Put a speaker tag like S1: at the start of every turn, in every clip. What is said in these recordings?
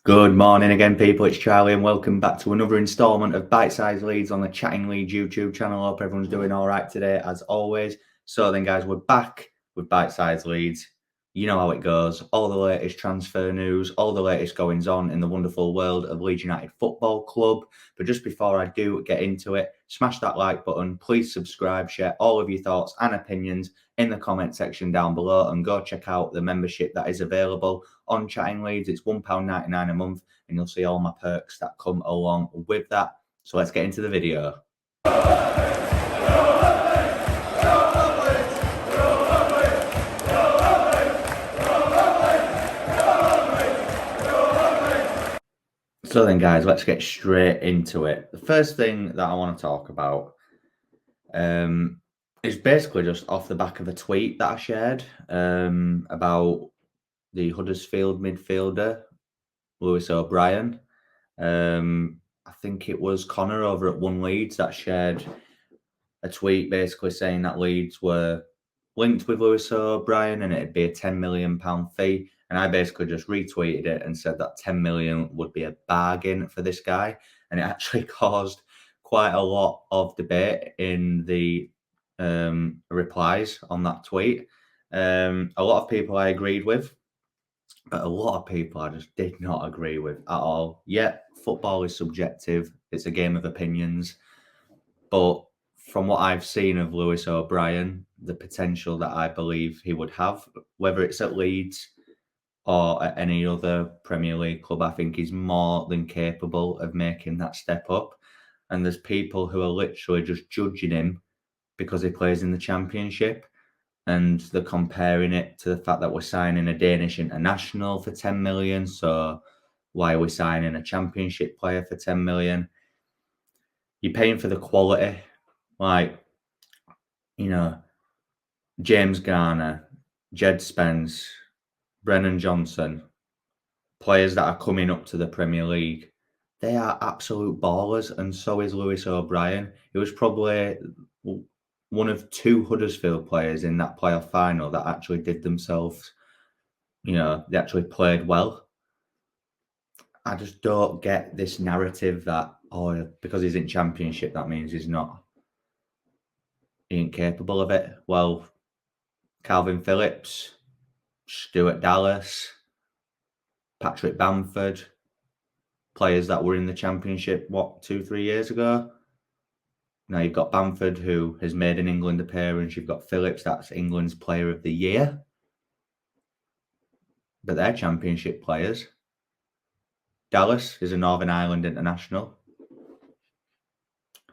S1: Good morning again, people. It's Charlie, and welcome back to another instalment of Bitesize Leeds on the Chatting Leeds YouTube channel. Hope everyone's doing all right today, as always. So then, guys, we're back with Bitesize Leeds. You know how it goes. All the latest transfer news, all the latest goings on in the wonderful world of Leeds United Football Club. But just before I do get into it, smash that like button. Please subscribe, share all of your thoughts and opinions in the comment section down below, and go check out the membership that is available on Chatting Leeds. It's £1.99 a month, and you'll see all my perks that come along with that. So let's get into the video. So then, guys, let's get straight into it. The first thing that I want to talk about is basically just off the back of a tweet that I shared about the Huddersfield midfielder, LewisO'Brien. I think it was Connor over at One Leeds that shared a tweet basically saying that Leeds were linked with LewisO'Brien and it'd be a £10 million fee. And I basically just retweeted it and said that 10 million would be a bargain for this guy. And it actually caused quite a lot of debate in the replies on that tweet. A lot of people I agreed with, but a lot of people I just did not agree with at all. Yeah, football is subjective. It's a game of opinions. But from what I've seen of LewisO'Brien, the potential that I believe he would have, whether it's at Leeds or at any other Premier League club, I think he's more than capable of making that step up. And there's people who are literally just judging him because he plays in the Championship, and they're comparing it to the fact that we're signing a Danish international for 10 million. So why are we signing a Championship player for 10 million? You're paying for the quality. Like, you know, James Garner, Jed Spence, Brennan Johnson, players that are coming up to the Premier League, they are absolute ballers, and so is LewisO'Brien. He was probably one of two Huddersfield players in that playoff final that actually did themselves, they actually played well. I just don't get this narrative that, because he's in Championship, that means he ain't capable of it. Well, Calvin Phillips, Stuart Dallas, Patrick Bamford, players that were in the Championship, 2-3 years ago? Now you've got Bamford, who has made an England appearance. You've got Phillips, that's England's Player of the Year. But they're Championship players. Dallas is a Northern Ireland international.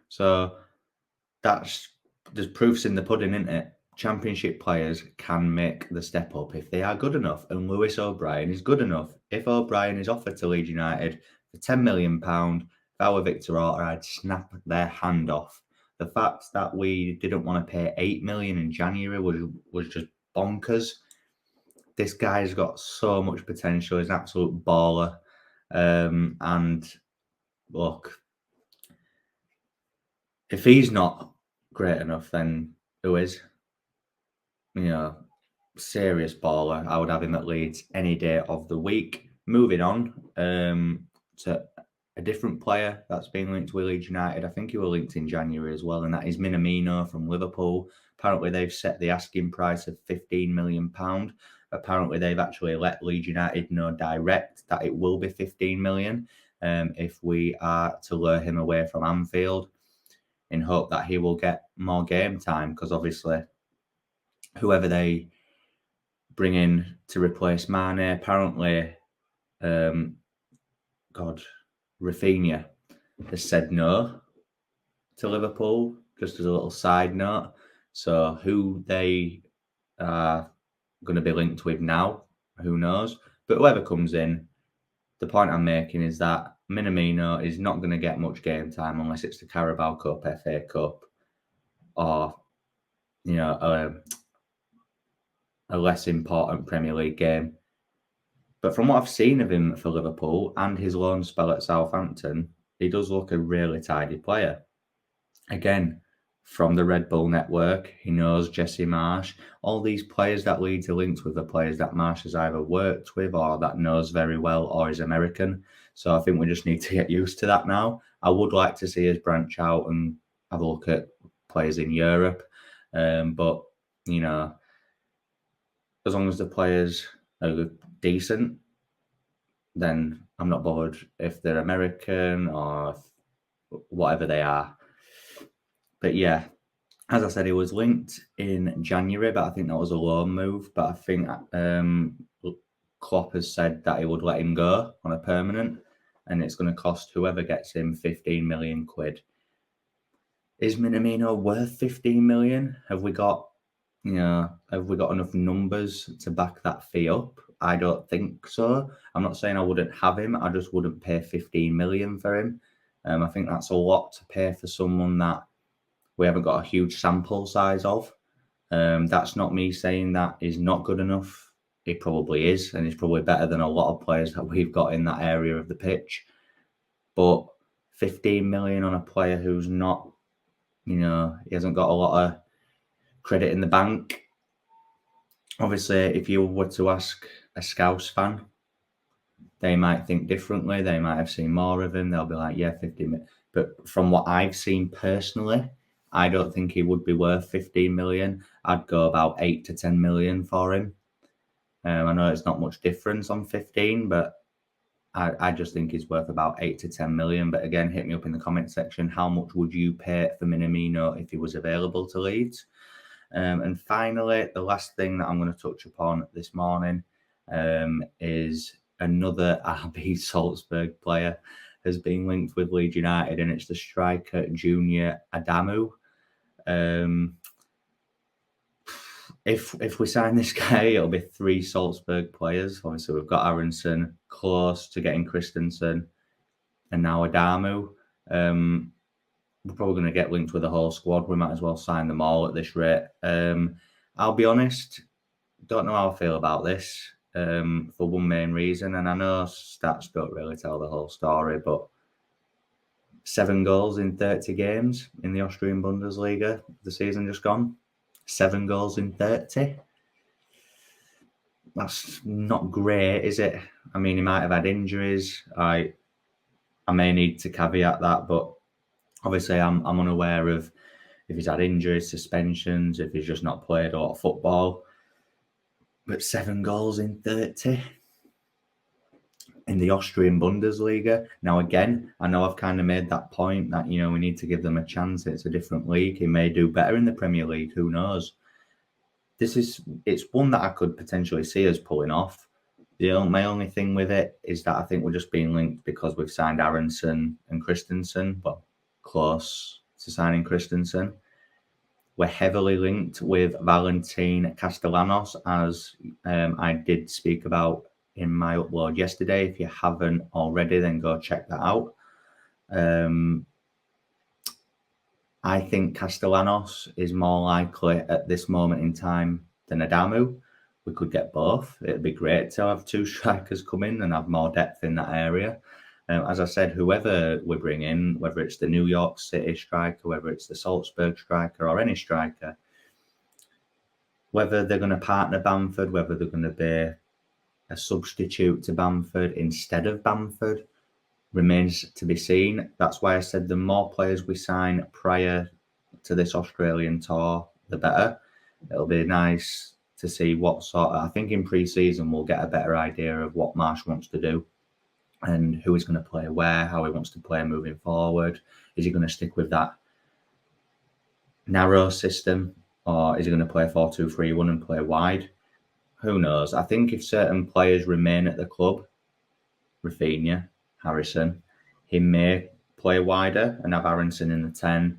S1: So there's proofs in the pudding, isn't it? Championship players can make the step up if they are good enough, and LewisO'Brien is good enough. If O'Brien is offered to Leeds United for £10 million, if I were Victor Orta, I'd snap their hand off. The fact that we didn't want to pay $8 million in January was just bonkers. This guy's got so much potential. He's an absolute baller. And look, if he's not great enough, then who is? Serious baller. I would have him at Leeds any day of the week. Moving on to a different player that's been linked with Leeds United. I think he was linked in January as well, and that is Minamino from Liverpool. Apparently, they've set the asking price of £15 million. Apparently, they've actually let Leeds United know direct that it will be £15 million if we are to lure him away from Anfield, in hope that he will get more game time, because obviously whoever they bring in to replace Mane, apparently, Rafinha has said no to Liverpool, just as a little side note. So who they are going to be linked with now, who knows? But whoever comes in, the point I'm making is that Minamino is not going to get much game time unless it's the Carabao Cup, FA Cup, or a less important Premier League game. But from what I've seen of him for Liverpool and his loan spell at Southampton, he does look a really tidy player. Again, from the Red Bull network. He knows Jesse Marsch. All these players that Leeds are linked with are players that Marsch has either worked with or that knows very well or is American. So I think we just need to get used to that now. I would like to see us branch out and have a look at players in Europe. But, you know, as long as the players are decent, then I'm not bothered if they're American or whatever they are. But yeah, as I said, he was linked in January, but I think that was a loan move. But I think Klopp has said that he would let him go on a permanent, and it's going to cost whoever gets him 15 million quid. Is Minamino worth 15 million? Have we got enough numbers to back that fee up? I don't think so. I'm not saying I wouldn't have him. I just wouldn't pay 15 million for him. I think that's a lot to pay for someone that we haven't got a huge sample size of. That's not me saying that is not good enough. It probably is, and it's probably better than a lot of players that we've got in that area of the pitch. But 15 million on a player who's not, he hasn't got a lot of credit in the bank. Obviously, if you were to ask a Scouse fan, they might think differently. They might have seen more of him. They'll be like, yeah, 15 million. But from what I've seen personally, I don't think he would be worth 15 million. I'd go about 8 to 10 million for him. I know it's not much difference on 15, but I just think he's worth about 8 to 10 million. But again, hit me up in the comment section. How much would you pay for Minamino if he was available to Leeds? And finally, the last thing that I'm going to touch upon this morning is another RB Salzburg player has been linked with Leeds United, and it's the striker Junior Adamu. If we sign this guy, it'll be 3 Salzburg players. Obviously, we've got Aronson, close to getting Christensen, and now Adamu. We're probably going to get linked with the whole squad. We might as well sign them all at this rate. I'll be honest, don't know how I feel about this for one main reason, and I know stats don't really tell the whole story, but 7 goals in 30 games in the Austrian Bundesliga, the season just gone. 7 goals in 30. That's not great, is it? I mean, he might have had injuries. I may need to caveat that, but obviously I'm unaware of if he's had injuries, suspensions, if he's just not played a lot of football. But 7 goals in 30 in the Austrian Bundesliga. Now, again, I know I've kind of made that point that, we need to give them a chance. It's a different league. He may do better in the Premier League. Who knows? It's one that I could potentially see us pulling off. My only thing with it is that I think we're just being linked because we've signed Aronson and Christensen, but close to signing Christensen. We're heavily linked with Valentin Castellanos, as I did speak about in my upload yesterday. If you haven't already, then go check that out. I think Castellanos is more likely at this moment in time than Adamu. We could get both. It'd be great to have 2 strikers come in and have more depth in that area. As I said, whoever we bring in, whether it's the New York City striker, whether it's the Salzburg striker or any striker, whether they're going to partner Bamford, whether they're going to be a substitute to Bamford instead of Bamford, remains to be seen. That's why I said the more players we sign prior to this Australian tour, the better. It'll be nice to see what I think in pre-season we'll get a better idea of what Marsch wants to do and who he's going to play where, how he wants to play moving forward. Is he going to stick with that narrow system, or is he going to play 4-2-3-1 and play wide? Who knows? I think if certain players remain at the club, Rafinha, Harrison, he may play wider and have Aronson in the 10.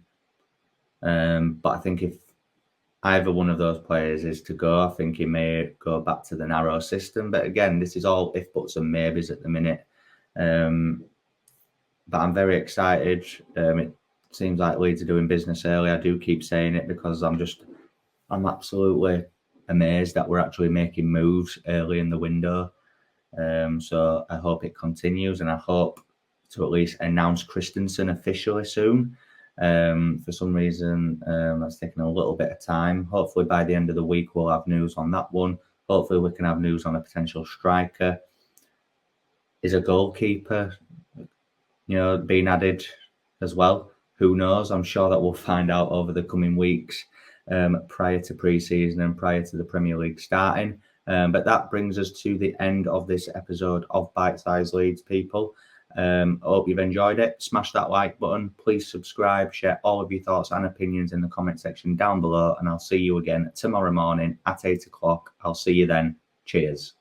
S1: But I think if either one of those players is to go, I think he may go back to the narrow system. But again, this is all if, buts and maybes at the minute. But I'm very excited. It seems like Leeds are doing business early. I do keep saying it because I'm absolutely amazed that we're actually making moves early in the window. So I hope it continues, and I hope to at least announce Christensen officially soon. For some reason, that's taking a little bit of time. Hopefully by the end of the week, we'll have news on that one. Hopefully we can have news on a potential striker. Is a goalkeeper, being added as well? Who knows? I'm sure that we'll find out over the coming weeks, prior to pre-season and prior to the Premier League starting. But that brings us to the end of this episode of Bitesize Leeds, people. I hope you've enjoyed it. Smash that like button. Please subscribe. Share all of your thoughts and opinions in the comment section down below. And I'll see you again tomorrow morning at 8 o'clock. I'll see you then. Cheers.